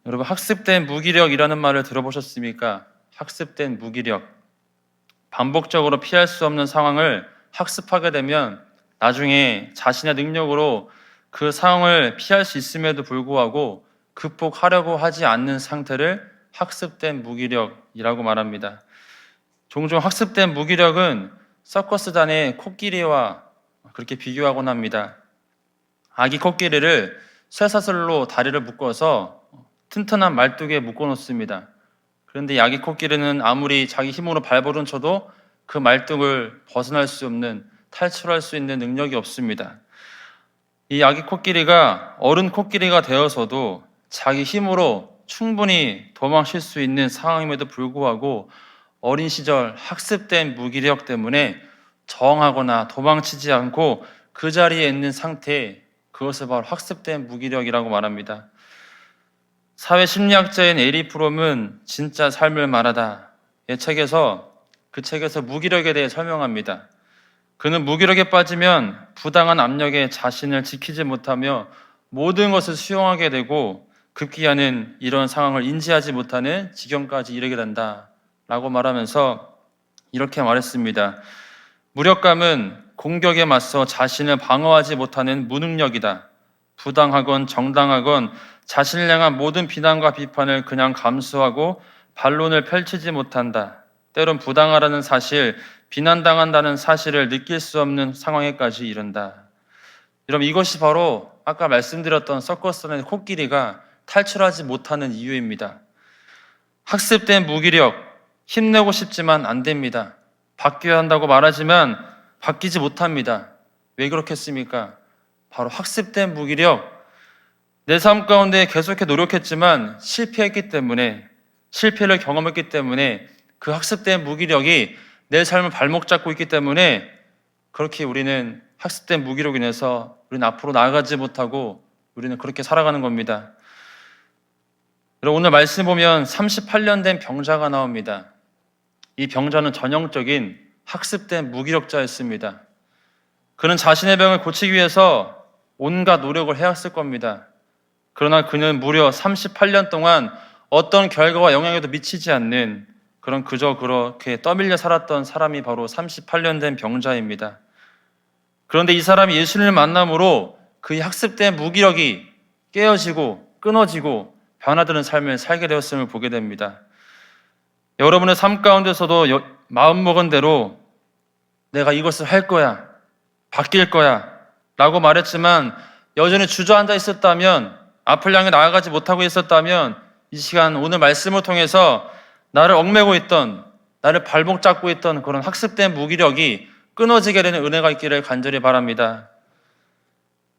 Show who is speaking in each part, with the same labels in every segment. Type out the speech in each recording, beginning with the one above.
Speaker 1: 여러분, 학습된 무기력이라는 말을 들어보셨습니까? 학습된 무기력. 반복적으로 피할 수 없는 상황을 학습하게 되면 나중에 자신의 능력으로 그 상황을 피할 수 있음에도 불구하고 극복하려고 하지 않는 상태를 학습된 무기력이라고 말합니다. 종종 학습된 무기력은 서커스단의 코끼리와 그렇게 비교하곤 합니다. 아기 코끼리를 쇠사슬로 다리를 묶어서 튼튼한 말뚝에 묶어 놓습니다. 그런데 이 아기 코끼리는 아무리 자기 힘으로 발버둥 쳐도 그 말뚝을 벗어날 수 없는, 탈출할 수 있는 능력이 없습니다. 이 아기 코끼리가 어른 코끼리가 되어서도 자기 힘으로 충분히 도망칠 수 있는 상황임에도 불구하고 어린 시절 학습된 무기력 때문에 저항하거나 도망치지 않고 그 자리에 있는 상태, 그것을 바로 학습된 무기력이라고 말합니다. 사회심리학자인 에리 프롬은 진짜 삶을 말하다 그 책에서 무기력에 대해 설명합니다. 그는 무기력에 빠지면 부당한 압력에 자신을 지키지 못하며 모든 것을 수용하게 되고 급기야는 이런 상황을 인지하지 못하는 지경까지 이르게 된다 라고 말하면서 이렇게 말했습니다. 무력감은 공격에 맞서 자신을 방어하지 못하는 무능력이다. 부당하건 정당하건 자신을 향한 모든 비난과 비판을 그냥 감수하고 반론을 펼치지 못한다. 때론 부당하다는 사실, 비난당한다는 사실을 느낄 수 없는 상황에까지 이른다. 여러분, 이것이 바로 아까 말씀드렸던 서커스단의 코끼리가 탈출하지 못하는 이유입니다. 학습된 무기력, 힘내고 싶지만 안 됩니다. 바뀌어야 한다고 말하지만 바뀌지 못합니다. 왜 그렇겠습니까? 바로 학습된 무기력, 내 삶 가운데 계속해 노력했지만 실패했기 때문에, 실패를 경험했기 때문에 그 학습된 무기력이 내 삶을 발목 잡고 있기 때문에 그렇게 우리는 학습된 무기력으로 인해서 우리는 앞으로 나아가지 못하고 우리는 그렇게 살아가는 겁니다. 여러분, 오늘 말씀 보면 38년 된 병자가 나옵니다. 이 병자는 전형적인 학습된 무기력자였습니다. 그는 자신의 병을 고치기 위해서 온갖 노력을 해왔을 겁니다. 그러나 그는 무려 38년 동안 어떤 결과와 영향에도 미치지 않는 그런 그저 그렇게 떠밀려 살았던 사람이 바로 38년 된 병자입니다. 그런데 이 사람이 예수님을 만남으로 그의 학습된 무기력이 깨어지고 끊어지고 변화되는 삶을 살게 되었음을 보게 됩니다. 여러분의 삶 가운데서도 마음먹은 대로 내가 이것을 할 거야, 바뀔 거야 라고 말했지만 여전히 주저앉아 있었다면, 앞을 향해 나아가지 못하고 있었다면 이 시간 오늘 말씀을 통해서 나를 얽매고 있던, 나를 발목 잡고 있던 그런 학습된 무기력이 끊어지게 되는 은혜가 있기를 간절히 바랍니다.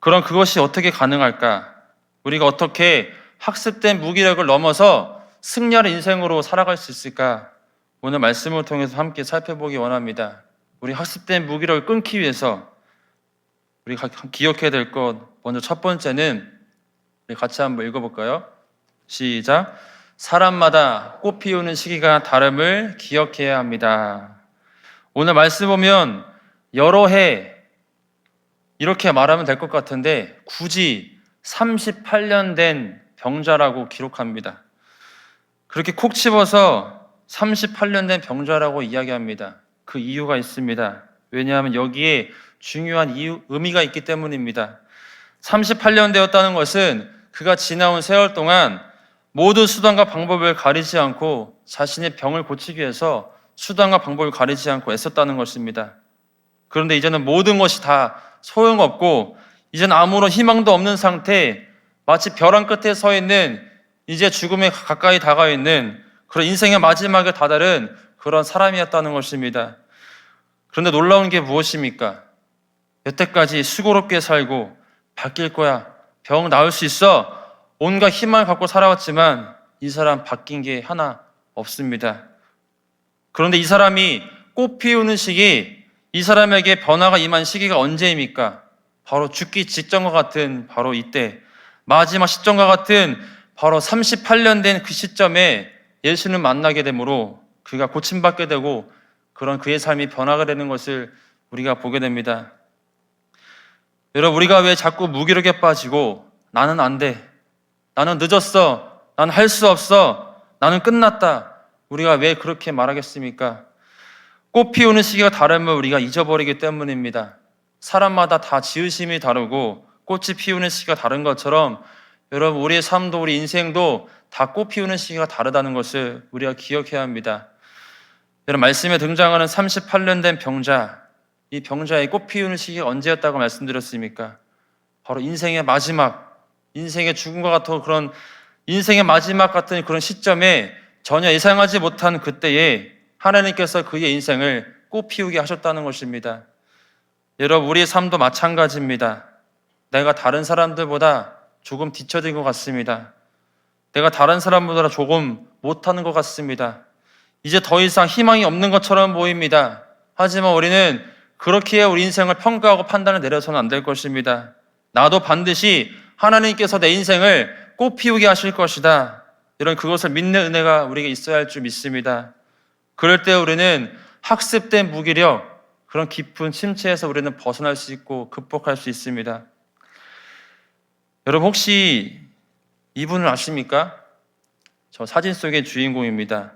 Speaker 1: 그럼 그것이 어떻게 가능할까? 우리가 어떻게 학습된 무기력을 넘어서 승리하는 인생으로 살아갈 수 있을까? 오늘 말씀을 통해서 함께 살펴보기 원합니다. 우리 학습된 무기력을 끊기 위해서 우리가 기억해야 될 것, 먼저 첫 번째는 우리 같이 한번 읽어볼까요? 시작. 사람마다 꽃 피우는 시기가 다름을 기억해야 합니다. 오늘 말씀 보면 여러 해 이렇게 말하면 될 것 같은데 굳이 38년 된 병자라고 기록합니다. 그렇게 콕 집어서 38년 된 병자라고 이야기합니다. 그 이유가 있습니다. 왜냐하면 여기에 중요한 의미가 있기 때문입니다. 38년 되었다는 것은 그가 지나온 세월 동안 모든 수단과 방법을 가리지 않고 자신의 병을 고치기 위해서 수단과 방법을 가리지 않고 애썼다는 것입니다. 그런데 이제는 모든 것이 다 소용없고 이제는 아무런 희망도 없는 상태, 마치 벼랑 끝에 서 있는, 이제 죽음에 가까이 다가와 있는 그런 인생의 마지막에 다다른 그런 사람이었다는 것입니다. 그런데 놀라운 게 무엇입니까? 여태까지 수고롭게 살고 바뀔 거야, 병 나을 수 있어, 온갖 희망을 갖고 살아왔지만 이 사람 바뀐 게 하나 없습니다. 그런데 이 사람이 꽃 피우는 시기, 이 사람에게 변화가 임한 시기가 언제입니까? 바로 죽기 직전과 같은 바로 이때, 마지막 시점과 같은 바로 38년 된 그 시점에 예수를 만나게 되므로 그가 고침받게 되고 그런 그의 삶이 변화가 되는 것을 우리가 보게 됩니다. 여러분, 우리가 왜 자꾸 무기력에 빠지고 나는 안 돼, 나는 늦었어, 난 할 수 없어. 나는 끝났다. 우리가 왜 그렇게 말하겠습니까? 꽃 피우는 시기가 다르면 우리가 잊어버리기 때문입니다. 사람마다 다 지으심이 다르고 꽃이 피우는 시기가 다른 것처럼 여러분, 우리의 삶도 우리 인생도 다 꽃 피우는 시기가 다르다는 것을 우리가 기억해야 합니다. 여러분, 말씀에 등장하는 38년 된 병자, 이 병자의 꽃 피우는 시기가 언제였다고 말씀드렸습니까? 바로 인생의 마지막, 인생의 죽음과 같은 그런 인생의 마지막 같은 그런 시점에 전혀 예상하지 못한 그때에 하나님께서 그의 인생을 꽃 피우게 하셨다는 것입니다. 여러분, 우리의 삶도 마찬가지입니다. 내가 다른 사람들보다 조금 뒤처진 것 같습니다. 내가 다른 사람보다 조금 못하는 것 같습니다. 이제 더 이상 희망이 없는 것처럼 보입니다. 하지만 우리는 그렇게 우리 인생을 평가하고 판단을 내려서는 안 될 것입니다. 나도 반드시 하나님께서 내 인생을 꽃 피우게 하실 것이다. 이런 그것을 믿는 은혜가 우리에게 있어야 할 줄 믿습니다. 그럴 때 우리는 학습된 무기력, 그런 깊은 침체에서 우리는 벗어날 수 있고 극복할 수 있습니다. 여러분, 혹시 이분을 아십니까? 저 사진 속의 주인공입니다.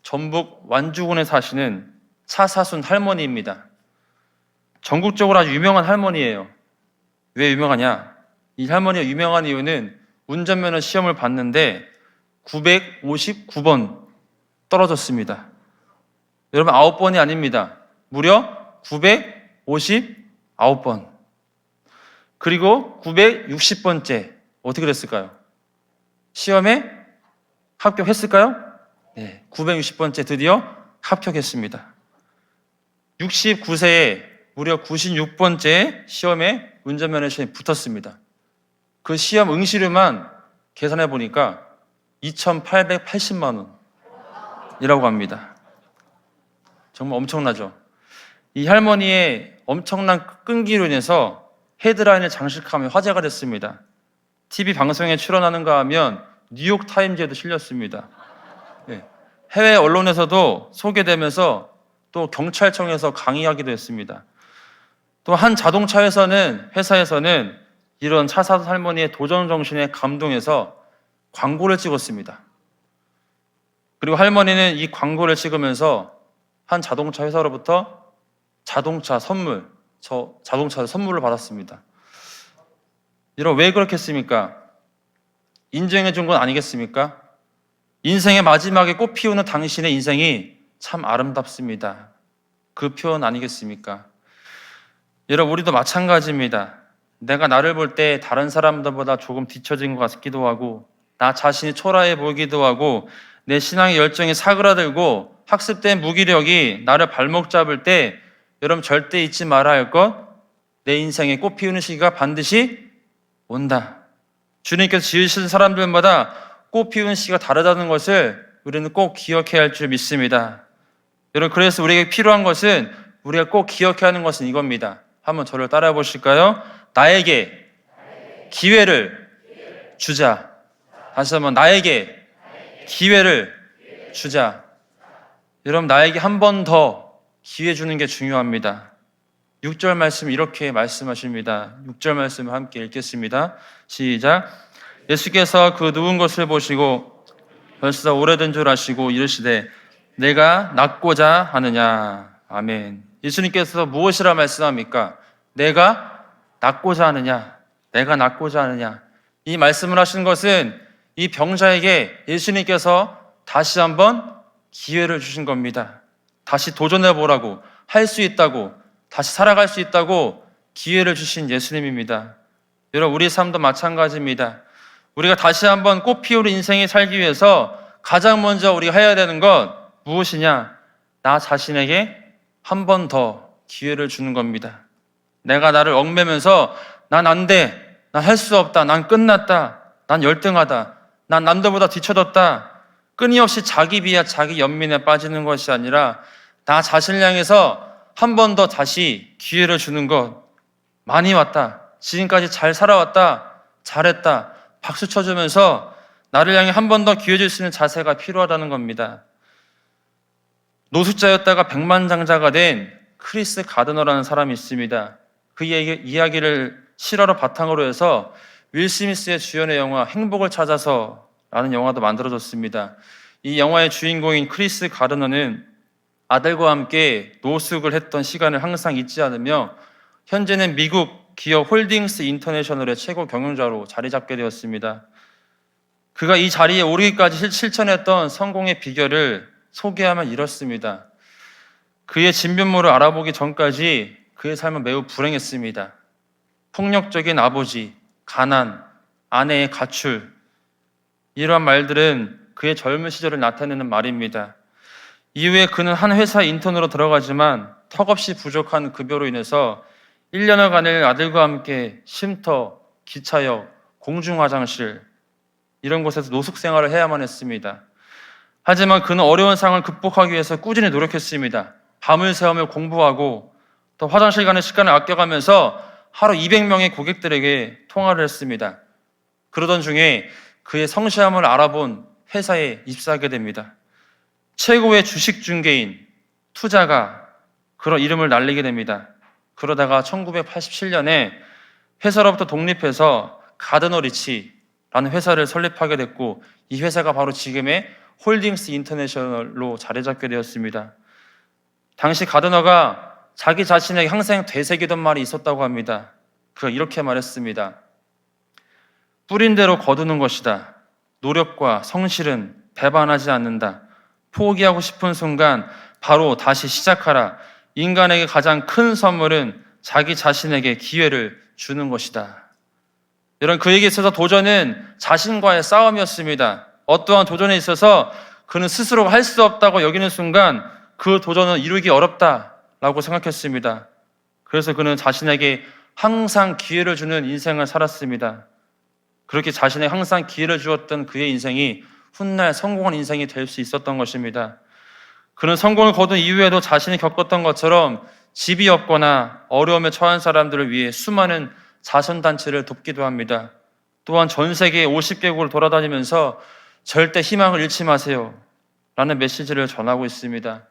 Speaker 1: 전북 완주군에 사시는 차사순 할머니입니다. 전국적으로 아주 유명한 할머니예요. 왜 유명하냐? 이 할머니가 유명한 이유는 운전면허 시험을 봤는데 959번 떨어졌습니다. 여러분, 9번이 아닙니다. 무려 959번. 그리고 960번째 어떻게 됐을까요? 시험에 합격했을까요? 네, 960번째 드디어 합격했습니다. 69세에 무려 96번째 시험에 운전면허 시험에 붙었습니다. 그 시험 응시료만 계산해 보니까 2,880만 원이라고 합니다. 정말 엄청나죠? 이 할머니의 엄청난 끈기로 인해서 헤드라인을 장식하며 화제가 됐습니다. TV 방송에 출연하는가 하면 뉴욕 타임즈에도 실렸습니다. 네. 해외 언론에서도 소개되면서 또 경찰청에서 강의하기도 했습니다. 또 한 회사에서는 이런 차사순 할머니의 도전 정신에 감동해서 광고를 찍었습니다. 그리고 할머니는 이 광고를 찍으면서 한 자동차 회사로부터 자동차 선물을 받았습니다. 여러분, 왜 그렇게 했습니까? 인정해 준 건 아니겠습니까? 인생의 마지막에 꽃 피우는 당신의 인생이 참 아름답습니다. 그 표현 아니겠습니까? 여러분, 우리도 마찬가지입니다. 내가 나를 볼 때 다른 사람들보다 조금 뒤처진 것 같기도 하고, 나 자신이 초라해 보이기도 하고, 내 신앙의 열정이 사그라들고 학습된 무기력이 나를 발목 잡을 때 여러분, 절대 잊지 말아야 할 것, 내 인생에 꽃 피우는 시기가 반드시 온다. 주님께서 지으신 사람들마다 꽃 피우는 시기가 다르다는 것을 우리는 꼭 기억해야 할 줄 믿습니다. 여러분, 그래서 우리에게 필요한 것은, 우리가 꼭 기억해야 하는 것은 이겁니다. 한번 저를 따라해 보실까요? 나에게 기회를 주자. 다시 한번, 나에게 기회를 주자. 여러분, 나에게 한 번 더 기회 주는 게 중요합니다. 6절 말씀 이렇게 말씀하십니다. 6절 말씀을 함께 읽겠습니다. 시작. 예수께서 그 누운 것을 보시고 벌써 오래된 줄 아시고 이르시되 내가 낫고자 하느냐. 아멘. 예수님께서 무엇이라 말씀합니까? 내가 낫고자 하느냐. 내가 낫고자 하느냐. 이 말씀을 하신 것은 이 병자에게 예수님께서 다시 한번 기회를 주신 겁니다. 다시 도전해 보라고, 할 수 있다고, 다시 살아갈 수 있다고 기회를 주신 예수님입니다. 여러분, 우리 삶도 마찬가지입니다. 우리가 다시 한번 꽃 피우는 인생에 살기 위해서 가장 먼저 우리가 해야 되는 건 무엇이냐? 나 자신에게 한 번 더 기회를 주는 겁니다. 내가 나를 얽매면서 난 안 돼, 난 할 수 없다, 난 끝났다, 난 열등하다, 난 남들보다 뒤쳐졌다, 끊임없이 자기 비하, 자기 연민에 빠지는 것이 아니라 나 자신을 향해서 한 번 더 다시 기회를 주는 것. 많이 왔다, 지금까지 잘 살아왔다, 잘했다, 박수 쳐주면서 나를 향해 한 번 더 기회 줄 수 있는 자세가 필요하다는 겁니다. 노숙자였다가 백만장자가 된 크리스 가드너라는 사람이 있습니다. 그 이야기를 실화로 바탕으로 해서 윌 스미스의 주연의 영화 행복을 찾아서 라는 영화도 만들어졌습니다. 이 영화의 주인공인 크리스 가르너는 아들과 함께 노숙을 했던 시간을 항상 잊지 않으며 현재는 미국 기업 홀딩스 인터내셔널의 최고 경영자로 자리 잡게 되었습니다. 그가 이 자리에 오르기까지 실천했던 성공의 비결을 소개하면 이렇습니다. 그의 진면모를 알아보기 전까지 그의 삶은 매우 불행했습니다. 폭력적인 아버지, 가난, 아내의 가출, 이러한 말들은 그의 젊은 시절을 나타내는 말입니다. 이후에 그는 한 회사 인턴으로 들어가지만 턱없이 부족한 급여로 인해서 1년여간을 아들과 함께 쉼터, 기차역, 공중화장실 이런 곳에서 노숙 생활을 해야만 했습니다. 하지만 그는 어려운 상황을 극복하기 위해서 꾸준히 노력했습니다. 밤을 새우며 공부하고 또 화장실 가는 시간을 아껴가면서 하루 200명의 고객들에게 통화를 했습니다. 그러던 중에 그의 성실함을 알아본 회사에 입사하게 됩니다. 최고의 주식 중개인, 투자가 그런 이름을 날리게 됩니다. 그러다가 1987년에 회사로부터 독립해서 가드너 리치라는 회사를 설립하게 됐고 이 회사가 바로 지금의 홀딩스 인터내셔널로 자리 잡게 되었습니다. 당시 가드너가 자기 자신에게 항상 되새기던 말이 있었다고 합니다. 그가 이렇게 말했습니다. 뿌린 대로 거두는 것이다. 노력과 성실은 배반하지 않는다. 포기하고 싶은 순간 바로 다시 시작하라. 인간에게 가장 큰 선물은 자기 자신에게 기회를 주는 것이다. 이런 그에게 있어서 도전은 자신과의 싸움이었습니다. 어떠한 도전에 있어서 그는 스스로 할 수 없다고 여기는 순간 그 도전은 이루기 어렵다라고 생각했습니다. 그래서 그는 자신에게 항상 기회를 주는 인생을 살았습니다. 그렇게 자신에게 항상 기회를 주었던 그의 인생이 훗날 성공한 인생이 될 수 있었던 것입니다. 그는 성공을 거둔 이후에도 자신이 겪었던 것처럼 집이 없거나 어려움에 처한 사람들을 위해 수많은 자선단체를 돕기도 합니다. 또한 전 세계 50개국을 돌아다니면서 절대 희망을 잃지 마세요 라는 메시지를 전하고 있습니다.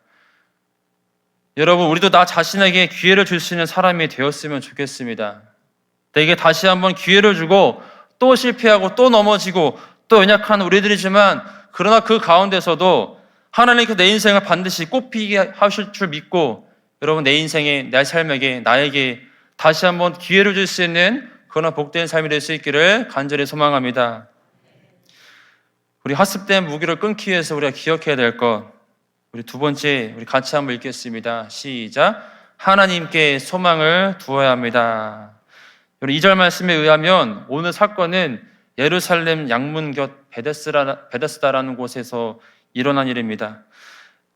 Speaker 1: 여러분, 우리도 나 자신에게 기회를 줄 수 있는 사람이 되었으면 좋겠습니다. 내게 다시 한번 기회를 주고 또 실패하고 또 넘어지고 또 연약한 우리들이지만 그러나 그 가운데서도 하나님께서 내 인생을 반드시 꽃피게 하실 줄 믿고 여러분 내 인생에 내 삶에게 나에게 다시 한번 기회를 줄 수 있는 그러나 복된 삶이 될 수 있기를 간절히 소망합니다. 우리 학습된 무기를 끊기 위해서 우리가 기억해야 될 것, 우리 두 번째 우리 같이 한번 읽겠습니다. 시작. 하나님께 소망을 두어야 합니다. 우리 2절 말씀에 의하면 오늘 사건은 예루살렘 양문 곁 베데스다라는 곳에서 일어난 일입니다.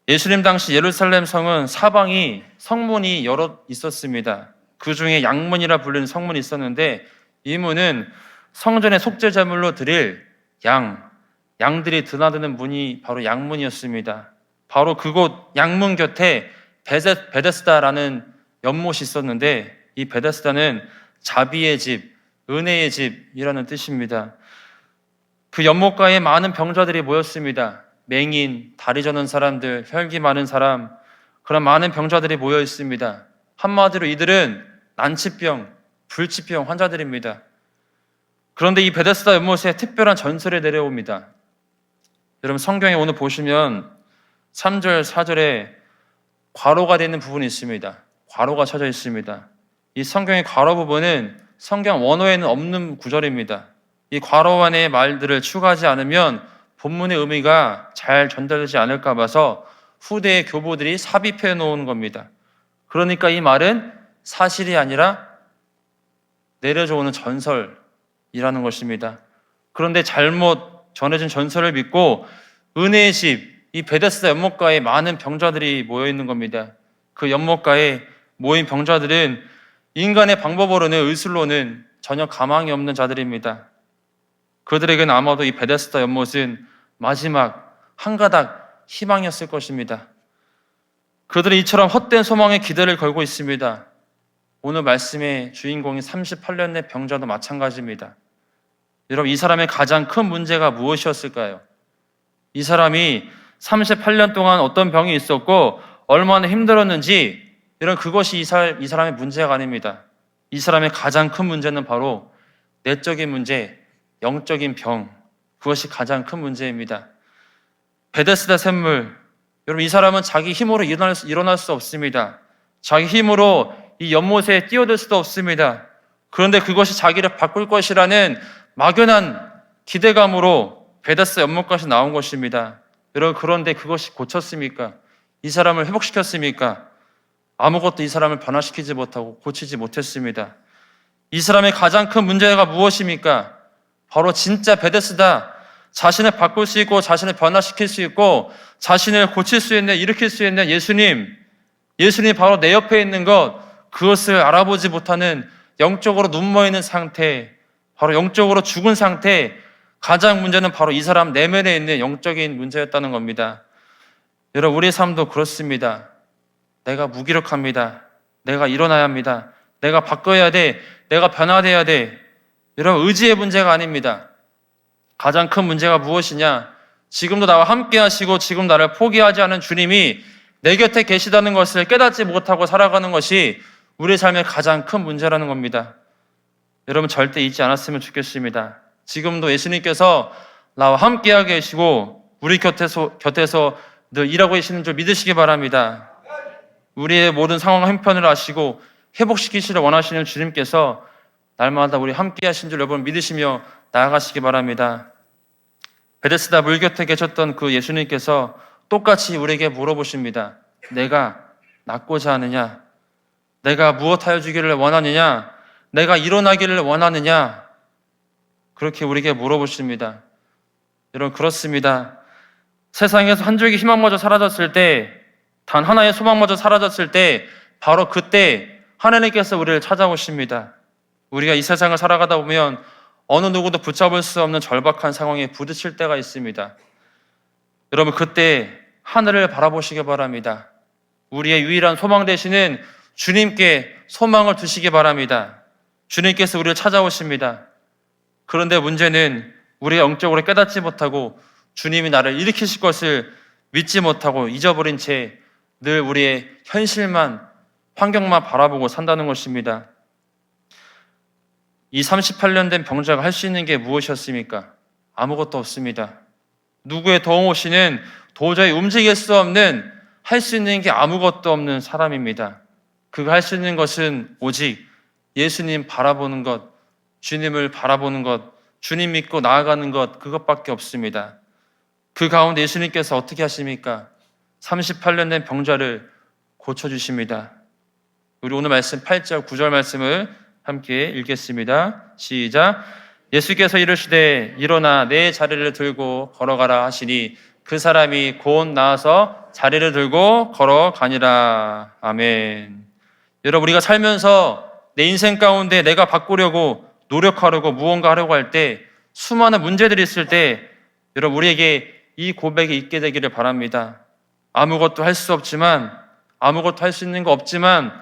Speaker 1: 예수님 당시 예루살렘 성은 사방이 성문이 여러 있었습니다. 그 중에 양문이라 불리는 성문이 있었는데 이 문은 성전의 속죄제물로 드릴 양들이 드나드는 문이 바로 양문이었습니다. 바로 그곳 양문 곁에 베데스다라는 연못이 있었는데 이 베데스다는 자비의 집, 은혜의 집이라는 뜻입니다. 그 연못가에 많은 병자들이 모였습니다. 맹인, 다리 저는 사람들, 혈기 많은 사람, 그런 많은 병자들이 모여 있습니다. 한마디로 이들은 난치병, 불치병 환자들입니다. 그런데 이 베데스다 연못에 특별한 전설이 내려옵니다. 여러분 성경에 오늘 보시면 3절, 4절에 괄호가 되는 부분이 있습니다. 괄호가 쳐져 있습니다. 이 성경의 괄호 부분은 성경 원어에는 없는 구절입니다. 이 괄호 안의 말들을 추가하지 않으면 본문의 의미가 잘 전달되지 않을까 봐서 후대의 교보들이 삽입해 놓은 겁니다. 그러니까 이 말은 사실이 아니라 내려져 오는 전설이라는 것입니다. 그런데 잘못 전해진 전설을 믿고 은혜의 집, 이 베데스다 연못가에 많은 병자들이 모여 있는 겁니다. 그 연못가에 모인 병자들은 인간의 방법으로는 의술로는 전혀 가망이 없는 자들입니다. 그들에게는 아마도 이 베데스다 연못은 마지막 한 가닥 희망이었을 것입니다. 그들은 이처럼 헛된 소망에 기대를 걸고 있습니다. 오늘 말씀의 주인공인 38년의 병자도 마찬가지입니다. 여러분 이 사람의 가장 큰 문제가 무엇이었을까요? 이 사람이 38년 동안 어떤 병이 있었고 얼마나 힘들었는지 이런 그것이 이 사람의 문제가 아닙니다. 이 사람의 가장 큰 문제는 바로 내적인 문제, 영적인 병, 그것이 가장 큰 문제입니다. 베데스다 샘물, 여러분 이 사람은 자기 힘으로 일어날 수 없습니다. 자기 힘으로 이 연못에 뛰어들 수도 없습니다. 그런데 그것이 자기를 바꿀 것이라는 막연한 기대감으로 베데스다 연못까지 나온 것입니다. 여러분 그런데 그것이 고쳤습니까? 이 사람을 회복시켰습니까? 아무것도 이 사람을 변화시키지 못하고 고치지 못했습니다. 이 사람의 가장 큰 문제가 무엇입니까? 바로 진짜 베데스다, 자신을 바꿀 수 있고 자신을 변화시킬 수 있고 자신을 고칠 수 있는, 일으킬 수 있는 예수님 바로 내 옆에 있는 것, 그것을 알아보지 못하는 영적으로 눈머 있는 상태, 바로 영적으로 죽은 상태, 가장 문제는 바로 이 사람 내면에 있는 영적인 문제였다는 겁니다. 여러분 우리의 삶도 그렇습니다. 내가 무기력합니다. 내가 일어나야 합니다. 내가 바꿔야 돼. 내가 변화돼야 돼. 여러분 의지의 문제가 아닙니다. 가장 큰 문제가 무엇이냐? 지금도 나와 함께 하시고 지금 나를 포기하지 않은 주님이 내 곁에 계시다는 것을 깨닫지 못하고 살아가는 것이 우리 삶의 가장 큰 문제라는 겁니다. 여러분 절대 잊지 않았으면 좋겠습니다. 지금도 예수님께서 나와 함께하게 계시고 우리 곁에서 늘 일하고 계시는 줄 믿으시기 바랍니다. 우리의 모든 상황 형편을 아시고 회복시키시를 원하시는 주님께서 날마다 우리 함께 하신 줄 여러분 믿으시며 나아가시기 바랍니다. 베데스다 물 곁에 계셨던 그 예수님께서 똑같이 우리에게 물어보십니다. 내가 낫고자 하느냐? 내가 무엇하여 주기를 원하느냐? 내가 일어나기를 원하느냐? 그렇게 우리에게 물어보십니다. 여러분 그렇습니다. 세상에서 한 줄기 희망마저 사라졌을 때, 단 하나의 소망마저 사라졌을 때 바로 그때 하나님께서 우리를 찾아오십니다. 우리가 이 세상을 살아가다 보면 어느 누구도 붙잡을 수 없는 절박한 상황에 부딪힐 때가 있습니다. 여러분 그때 하늘을 바라보시기 바랍니다. 우리의 유일한 소망 되시는 주님께 소망을 두시기 바랍니다. 주님께서 우리를 찾아오십니다. 그런데 문제는 우리가 영적으로 깨닫지 못하고 주님이 나를 일으키실 것을 믿지 못하고 잊어버린 채 늘 우리의 현실만, 환경만 바라보고 산다는 것입니다. 이 38년 된 병자가 할 수 있는 게 무엇이었습니까? 아무것도 없습니다. 누구의 도움 없이는 도저히 움직일 수 없는, 할 수 있는 게 아무것도 없는 사람입니다. 그가 할 수 있는 것은 오직 예수님 바라보는 것, 주님을 바라보는 것, 주님 믿고 나아가는 것, 그것밖에 없습니다. 그 가운데 예수님께서 어떻게 하십니까? 38년 된 병자를 고쳐주십니다. 우리 오늘 말씀 8절, 9절 말씀을 함께 읽겠습니다. 시작. 예수께서 이르시되 일어나 내 자리를 들고 걸어가라 하시니 그 사람이 곧 나아서 자리를 들고 걸어가니라. 아멘. 여러분 우리가 살면서 내 인생 가운데 내가 바꾸려고 노력하려고 무언가 하려고 할 때 수많은 문제들이 있을 때 여러분 우리에게 이 고백이 있게 되기를 바랍니다. 아무것도 할 수 없지만, 아무것도 할 수 있는 거 없지만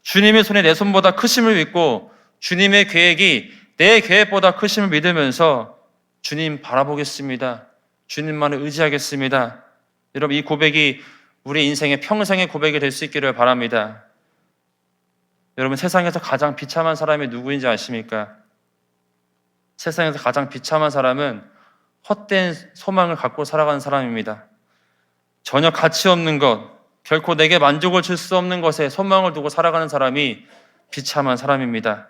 Speaker 1: 주님의 손이 내 손보다 크심을 믿고 주님의 계획이 내 계획보다 크심을 믿으면서 주님 바라보겠습니다. 주님만을 의지하겠습니다. 여러분 이 고백이 우리 인생의 평생의 고백이 될 수 있기를 바랍니다. 여러분 세상에서 가장 비참한 사람이 누구인지 아십니까? 세상에서 가장 비참한 사람은 헛된 소망을 갖고 살아가는 사람입니다. 전혀 가치 없는 것, 결코 내게 만족을 줄 수 없는 것에 소망을 두고 살아가는 사람이 비참한 사람입니다.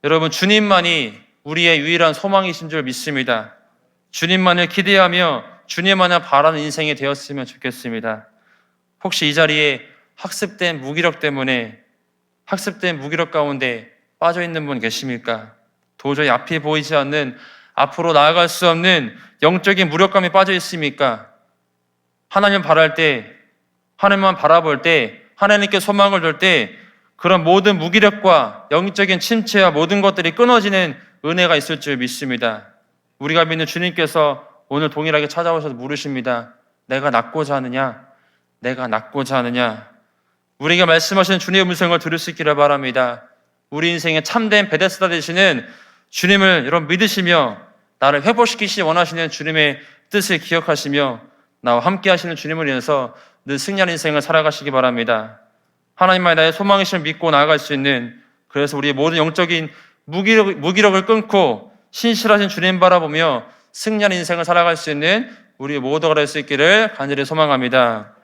Speaker 1: 여러분 주님만이 우리의 유일한 소망이신 줄 믿습니다. 주님만을 기대하며 주님만을 바라는 인생이 되었으면 좋겠습니다. 혹시 이 자리에 학습된 무기력 가운데 빠져있는 분 계십니까? 도저히 앞이 보이지 않는, 앞으로 나아갈 수 없는 영적인 무력감에 빠져 있습니까? 하나님 바랄 때, 하나님만 바라볼 때, 하나님께 소망을 둘 때 그런 모든 무기력과 영적인 침체와 모든 것들이 끊어지는 은혜가 있을 줄 믿습니다. 우리가 믿는 주님께서 오늘 동일하게 찾아오셔서 물으십니다. 내가 낫고자 하느냐? 내가 낫고자 하느냐? 우리가 말씀하시는 주님의 음성을 들을 수 있기를 바랍니다. 우리 인생의 참된 베데스다 되시는 주님을 여러분 믿으시며 나를 회복시키시 원하시는 주님의 뜻을 기억하시며 나와 함께 하시는 주님을 인해서 늘 승리하는 인생을 살아가시기 바랍니다. 하나님만이 나의 소망이심을 믿고 나아갈 수 있는, 그래서 우리의 모든 영적인 무기력을 끊고 신실하신 주님 바라보며 승리하는 인생을 살아갈 수 있는 우리 모두가 될 수 있기를 간절히 소망합니다.